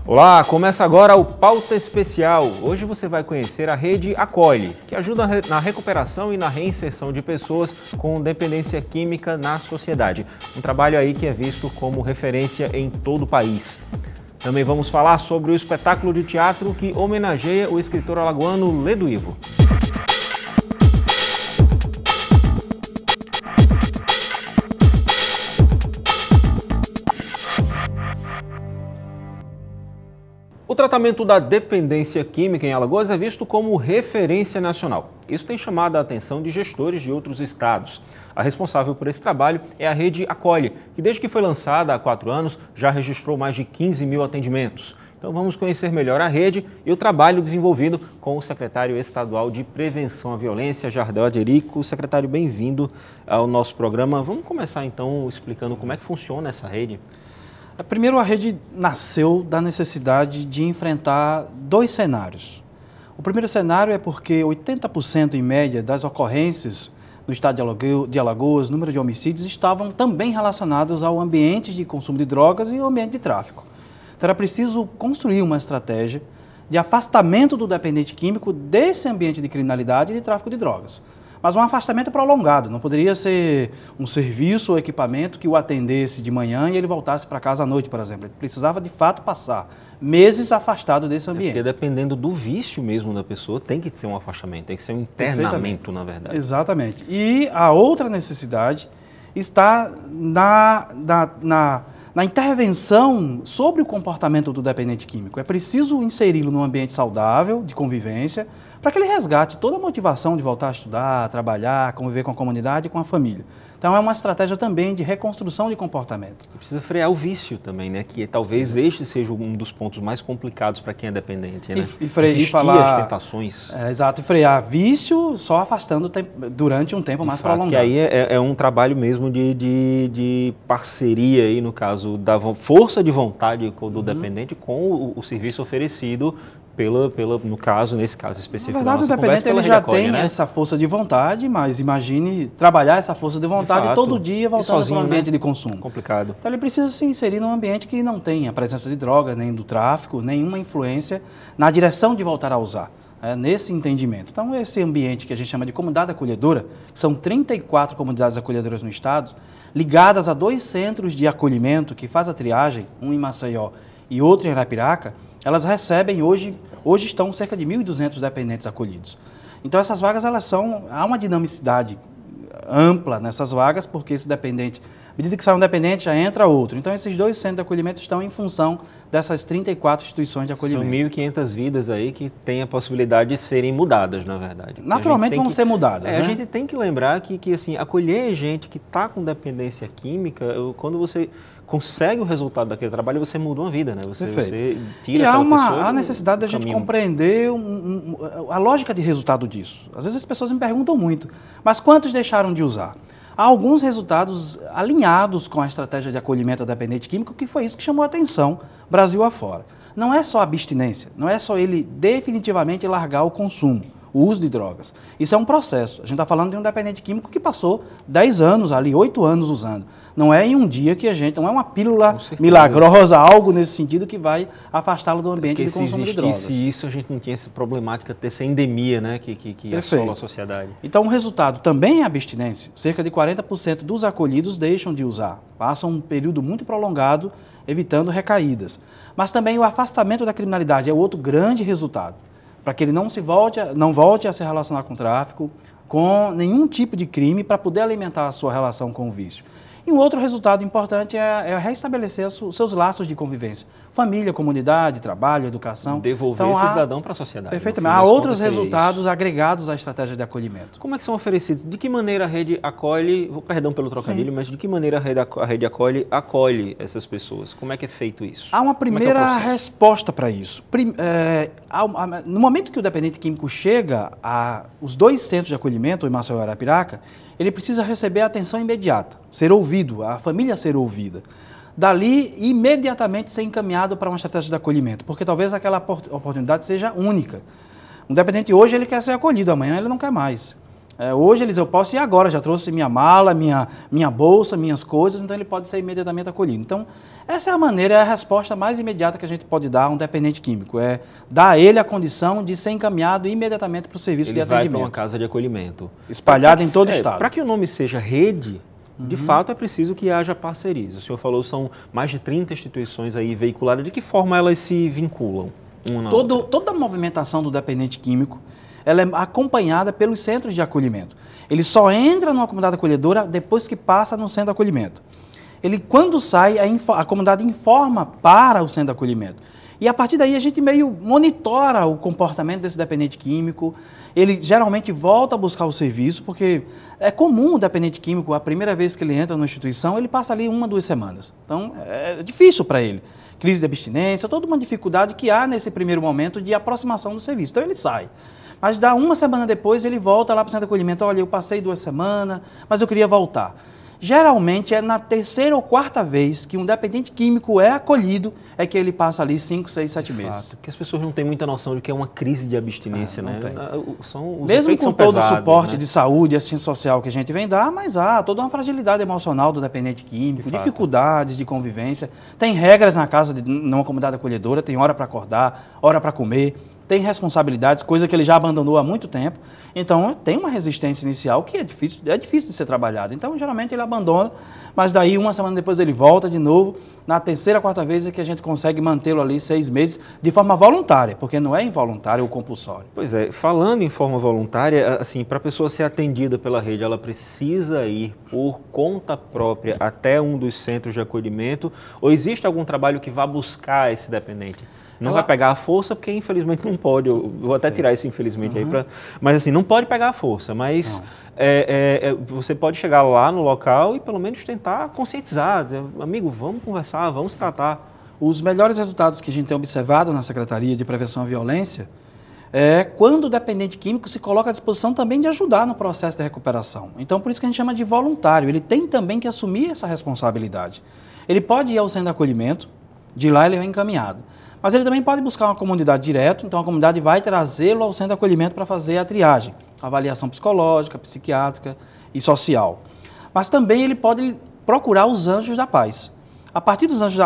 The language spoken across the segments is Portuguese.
Olá, começa agora o Pauta Especial. Hoje você vai conhecer a rede Acolhe, que ajuda na recuperação e na reinserção de pessoas com dependência química na sociedade. Um trabalho aí que é visto como referência em todo o país. Também vamos falar sobre o espetáculo de teatro que homenageia o escritor alagoano Ledo Ivo. O tratamento da dependência química em Alagoas é visto como referência nacional. Isso tem chamado a atenção de gestores de outros estados. A responsável por esse trabalho é a rede Acolhe, que desde que foi lançada há 4 anos já registrou mais de 15 mil atendimentos. Então vamos conhecer melhor a rede e o trabalho desenvolvido com o secretário estadual de Prevenção à Violência, Jardel Aderico. Secretário, bem-vindo ao nosso programa. Vamos começar então explicando como é que funciona essa rede. Primeiro, a rede nasceu da necessidade de enfrentar 2 cenários. O primeiro cenário é porque 80% em média das ocorrências no estado de Alagoas, número de homicídios, estavam também relacionados ao ambiente de consumo de drogas e ao ambiente de tráfico. Então era preciso construir uma estratégia de afastamento do dependente químico desse ambiente de criminalidade e de tráfico de drogas. Mas um afastamento prolongado, não poderia ser um serviço ou equipamento que o atendesse de manhã e ele voltasse para casa à noite, por exemplo. Ele precisava, de fato, passar meses afastado desse ambiente. Porque dependendo do vício mesmo da pessoa, tem que ser um afastamento, tem que ser um internamento, na verdade. Exatamente. E a outra necessidade está na intervenção sobre o comportamento do dependente químico. É preciso inseri-lo num ambiente saudável, de convivência, para que ele resgate toda a motivação de voltar a estudar, a trabalhar, conviver com a comunidade e com a família. Então é uma estratégia também de reconstrução de comportamento. Precisa frear o vício também, né? Que talvez este seja um dos pontos mais complicados para quem é dependente, né? Resistir às tentações. Exato, e frear vício só afastando durante um tempo mais prolongado. Que aí é um trabalho mesmo de parceria aí, no caso, da força de vontade do dependente com o serviço oferecido nesse caso específico. Na verdade, o dependente ele já tem essa força de vontade, mas imagine trabalhar essa força de vontade todo dia voltando para um ambiente de consumo. Complicado. Então ele precisa se inserir num ambiente que não tenha a presença de droga, nem do tráfico, nenhuma influência na direção de voltar a usar. Nesse entendimento. Então, esse ambiente que a gente chama de comunidade acolhedora, que são 34 comunidades acolhedoras no estado, ligadas a 2 centros de acolhimento que faz a triagem, um em Maceió e outro em Arapiraca, elas recebem hoje estão cerca de 1.200 dependentes acolhidos. Então essas vagas, há uma dinamicidade ampla nessas vagas, porque esse dependente, à medida que sai um dependente, já entra outro. Então esses 2 centros de acolhimento estão em função dessas 34 instituições de acolhimento. São 1.500 vidas aí que têm a possibilidade de serem mudadas, na verdade. Naturalmente vão ser mudadas. A gente tem que lembrar que assim, acolher gente que está com dependência química, quando você consegue o resultado daquele trabalho, você muda uma vida, né? Você tira aquela pessoa. E há a necessidade da gente compreender a lógica de resultado disso. Às vezes as pessoas me perguntam muito, mas quantos deixaram de usar? Há alguns resultados alinhados com a estratégia de acolhimento ao dependente químico, que foi isso que chamou a atenção Brasil afora. Não é só abstinência, não é só ele definitivamente largar o consumo, o uso de drogas. Isso é um processo. A gente está falando de um dependente químico que passou 10 anos ali, 8 anos usando. Não é em um dia que não é uma pílula milagrosa, algo nesse sentido que vai afastá-lo do ambiente de consumo de drogas. Se existisse isso, a gente não tinha essa problemática dessa endemia, né, que assola a sociedade. Então, o resultado também é abstinência. Cerca de 40% dos acolhidos deixam de usar. Passam um período muito prolongado, evitando recaídas. Mas também o afastamento da criminalidade é outro grande resultado, para que ele não volte a se relacionar com o tráfico, com nenhum tipo de crime, para poder alimentar a sua relação com o vício. E um outro resultado importante é restabelecer os seus laços de convivência. Família, comunidade, trabalho, educação. Devolver esse cidadão para a sociedade. Perfeitamente. Há outros resultados agregados à estratégia de acolhimento. Como é que são oferecidos? De que maneira a rede acolhe, perdão pelo trocadilho, mas de que maneira a rede acolhe essas pessoas? Como é que é feito isso? Há uma primeira resposta para isso. No momento que o dependente químico chega aos 2 centros de acolhimento, em Maceió e Arapiraca, ele precisa receber atenção imediata, ser ouvido, a família ser ouvida. Dali, imediatamente ser encaminhado para uma estratégia de acolhimento, porque talvez aquela oportunidade seja única. Um dependente hoje, ele quer ser acolhido, amanhã ele não quer mais. Hoje, Eliseu, eu posso ir agora, já trouxe minha mala, minha bolsa, minhas coisas, então ele pode ser imediatamente acolhido. Então, essa é a maneira, é a resposta mais imediata que a gente pode dar a um dependente químico, é dar a ele a condição de ser encaminhado imediatamente para o serviço de atendimento. Ele vai para uma casa de acolhimento. Espalhada em todo o estado. Para que o nome seja rede, de fato é preciso que haja parcerias. O senhor falou, são mais de 30 instituições aí veiculadas. De que forma elas se vinculam uma na outra? Toda a movimentação do dependente químico, ela é acompanhada pelos centros de acolhimento. Ele só entra numa comunidade acolhedora depois que passa no centro de acolhimento. Ele, quando sai, a comunidade informa para o centro de acolhimento. E a partir daí a gente meio monitora o comportamento desse dependente químico. Ele geralmente volta a buscar o serviço, porque é comum o dependente químico, a primeira vez que ele entra numa instituição, ele passa ali 1 a 2 semanas. Então, é difícil para ele. Crise de abstinência, toda uma dificuldade que há nesse primeiro momento de aproximação do serviço. Então, ele sai. Mas dá 1 semana depois, ele volta lá para o centro de acolhimento. Olha, eu passei 2 semanas, mas eu queria voltar. Geralmente é na 3ª ou 4ª vez que um dependente químico é acolhido, é que ele passa ali 5, 6, 7 meses. Porque as pessoas não têm muita noção de que é uma crise de abstinência, né? Os mesmo com são todo pesados, o suporte, né, de saúde e assistência social que a gente vem dar, mas há toda uma fragilidade emocional do dependente químico, dificuldades de convivência. Tem regras na casa, numa comunidade acolhedora, tem hora para acordar, hora para comer, tem responsabilidades, coisa que ele já abandonou há muito tempo. Então, tem uma resistência inicial que é difícil de ser trabalhada. Então, geralmente ele abandona, mas daí 1 semana depois ele volta de novo. Na 3ª, 4ª vez é que a gente consegue mantê-lo ali 6 meses de forma voluntária, porque não é involuntário ou compulsório. Pois é, falando em forma voluntária, assim, para a pessoa ser atendida pela rede, ela precisa ir por conta própria até um dos centros de acolhimento, ou existe algum trabalho que vá buscar esse dependente? Não vai pegar a força, porque infelizmente não pode. Eu vou até tirar isso infelizmente aí. Mas assim, não pode pegar a força, mas você pode chegar lá no local e pelo menos tentar conscientizar. Dizer, amigo, vamos conversar, vamos tratar. Os melhores resultados que a gente tem observado na Secretaria de Prevenção à Violência é quando o dependente químico se coloca à disposição também de ajudar no processo de recuperação. Então, por isso que a gente chama de voluntário. Ele tem também que assumir essa responsabilidade. Ele pode ir ao centro de acolhimento, de lá ele é encaminhado. Mas ele também pode buscar uma comunidade direto, então a comunidade vai trazê-lo ao centro de acolhimento para fazer a triagem, a avaliação psicológica, psiquiátrica e social. Mas também ele pode procurar os Anjos da Paz. A partir dos Anjos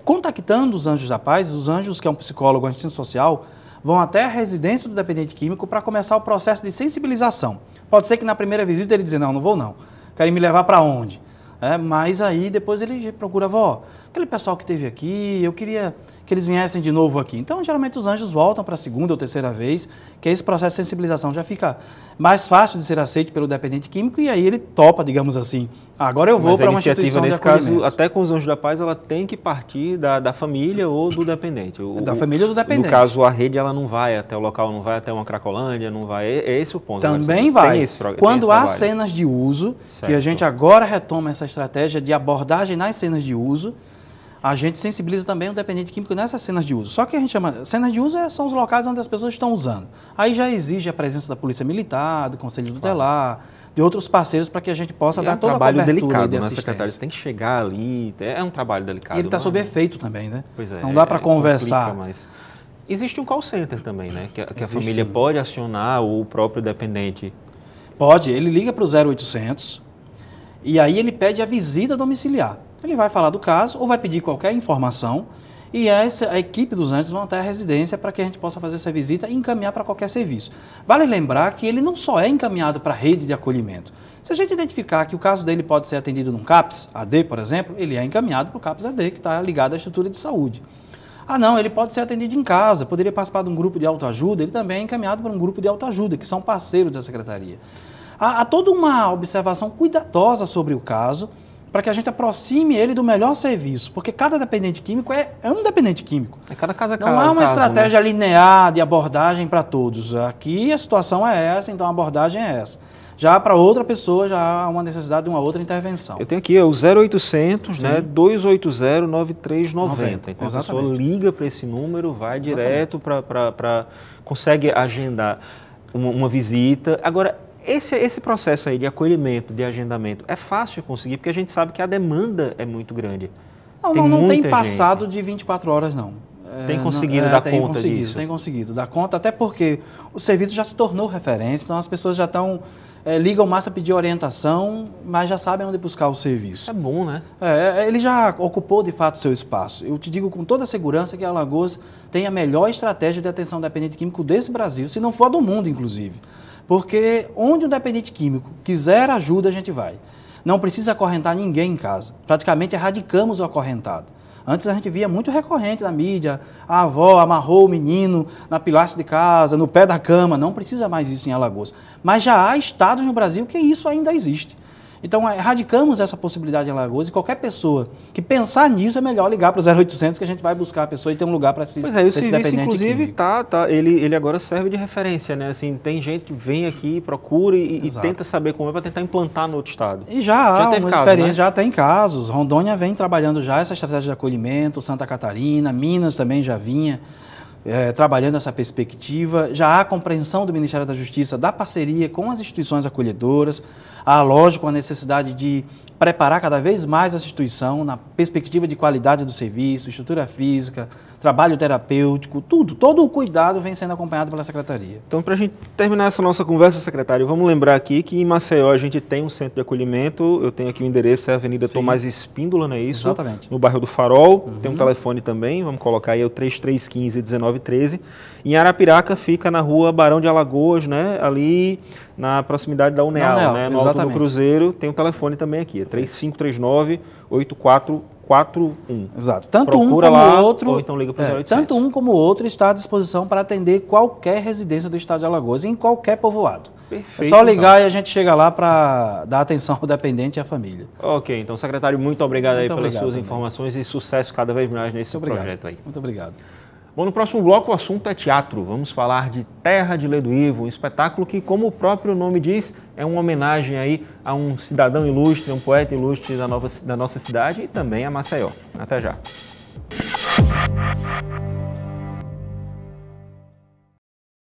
contactando os Anjos da Paz, os Anjos, que é um psicólogo assistente social, vão até a residência do dependente químico para começar o processo de sensibilização. Pode ser que na primeira visita ele diga, não vou não, querem me levar para onde? Mas aí depois ele procura, aquele pessoal que esteve aqui, eu queria que eles viessem de novo aqui. Então, geralmente os anjos voltam para a 2ª ou 3ª vez, que esse processo de sensibilização já fica mais fácil de ser aceito pelo dependente químico e aí ele topa, digamos assim, agora eu vou para uma instituição de acolhimento. Nesse caso, até com os Anjos da Paz, ela tem que partir da família ou do dependente. Da família ou do dependente. No caso, a rede ela não vai até o local, não vai até uma Cracolândia, não vai. É esse o ponto. Também vai. Quando há cenas de uso, que a gente agora retoma essa estratégia de abordagem nas cenas de uso, a gente sensibiliza também o dependente químico nessas cenas de uso. Só que a gente chama... Cenas de uso são os locais onde as pessoas estão usando. Aí já exige a presença da Polícia Militar, do Conselho Tutelar, de outros parceiros para que a gente possa dar toda a cobertura de assistência. É um trabalho delicado, né, secretário? Você tem que chegar ali, é um trabalho delicado. E ele está sob efeito também, né? Pois é. Não dá para conversar. Mas existe um call center também, né? Que a família pode acionar o próprio dependente. Pode, ele liga para o 0800 e aí ele pede a visita domiciliar. Ele vai falar do caso ou vai pedir qualquer informação e a equipe dos Anjos vão até a residência para que a gente possa fazer essa visita e encaminhar para qualquer serviço. Vale lembrar que ele não só é encaminhado para a rede de acolhimento. Se a gente identificar que o caso dele pode ser atendido num CAPS AD, por exemplo, ele é encaminhado para o CAPS AD, que está ligado à estrutura de saúde. Ah, não, ele pode ser atendido em casa, poderia participar de um grupo de autoajuda, ele também é encaminhado para um grupo de autoajuda, que são parceiros da Secretaria. Há toda uma observação cuidadosa sobre o caso, para que a gente aproxime ele do melhor serviço, porque cada dependente químico é um dependente químico. Cada caso é Não há uma estratégia linear de abordagem para todos. Aqui a situação é essa, então a abordagem é essa. Já para outra pessoa, já há uma necessidade de uma outra intervenção. Eu tenho aqui o 0800, né, 280-9390. Então a pessoa liga para esse número, vai direto para consegue agendar uma visita. Agora, esse processo aí de acolhimento, de agendamento, é fácil de conseguir, porque a gente sabe que a demanda é muito grande. Não tem passado de 24 horas, não. tem conseguido dar conta disso? Tem conseguido dar conta, até porque o serviço já se tornou referência, então as pessoas já estão... ligam mais a pedir orientação, mas já sabem onde buscar o serviço. Isso é bom, né? Ele já ocupou, de fato, o seu espaço. Eu te digo com toda segurança que a Alagoas tem a melhor estratégia de atenção ao dependente químico desse Brasil, se não for a do mundo, inclusive. Porque onde um dependente químico quiser ajuda, a gente vai. Não precisa acorrentar ninguém em casa. Praticamente erradicamos o acorrentado. Antes a gente via muito recorrente na mídia, a avó amarrou o menino na pilastra de casa, no pé da cama. Não precisa mais isso em Alagoas. Mas já há estados no Brasil que isso ainda existe. Então, erradicamos essa possibilidade em Alagoas e qualquer pessoa que pensar nisso é melhor ligar para o 0800 que a gente vai buscar a pessoa e ter um lugar para se Pois é, e o serviço, inclusive, ele agora serve de referência, né? Assim, tem gente que vem aqui, procura e tenta saber como é para tentar implantar no outro estado. E já teve uma caso, experiência, né? já tem casos. Rondônia vem trabalhando já essa estratégia de acolhimento, Santa Catarina, Minas também já vinha trabalhando essa perspectiva. Já há compreensão do Ministério da Justiça da parceria com as instituições acolhedoras. Há, lógico, a necessidade de preparar cada vez mais essa instituição na perspectiva de qualidade do serviço, estrutura física, trabalho terapêutico, tudo. Todo o cuidado vem sendo acompanhado pela Secretaria. Então, para a gente terminar essa nossa conversa, secretário, vamos lembrar aqui que em Maceió a gente tem um centro de acolhimento. Eu tenho aqui o endereço, é a Avenida Tomás Espíndola, não é isso? Exatamente. No bairro do Farol. Tem um telefone também, vamos colocar aí, é o 3315-1913. Em Arapiraca fica na rua Barão de Alagoas, né? Ali na proximidade da Uneal, né? No Alto do Cruzeiro. Tem um telefone também aqui, é 3539-8441. Exato. Tanto Procura um como lá, o outro, ou então liga para o 0800. Tanto um como o outro está à disposição para atender qualquer residência do estado de Alagoas, em qualquer povoado. Perfeito. É só ligar então. E a gente chega lá para dar atenção ao dependente e à família. Ok, então, secretário, muito obrigado aí pelas suas informações e sucesso cada vez mais nesse projeto aí. Muito obrigado. Bom, no próximo bloco o assunto é teatro. Vamos falar de Terra de Ledo-Ivo, um espetáculo que, como o próprio nome diz, é uma homenagem aí a um cidadão ilustre, um poeta ilustre da nossa cidade e também a Maceió. Até já.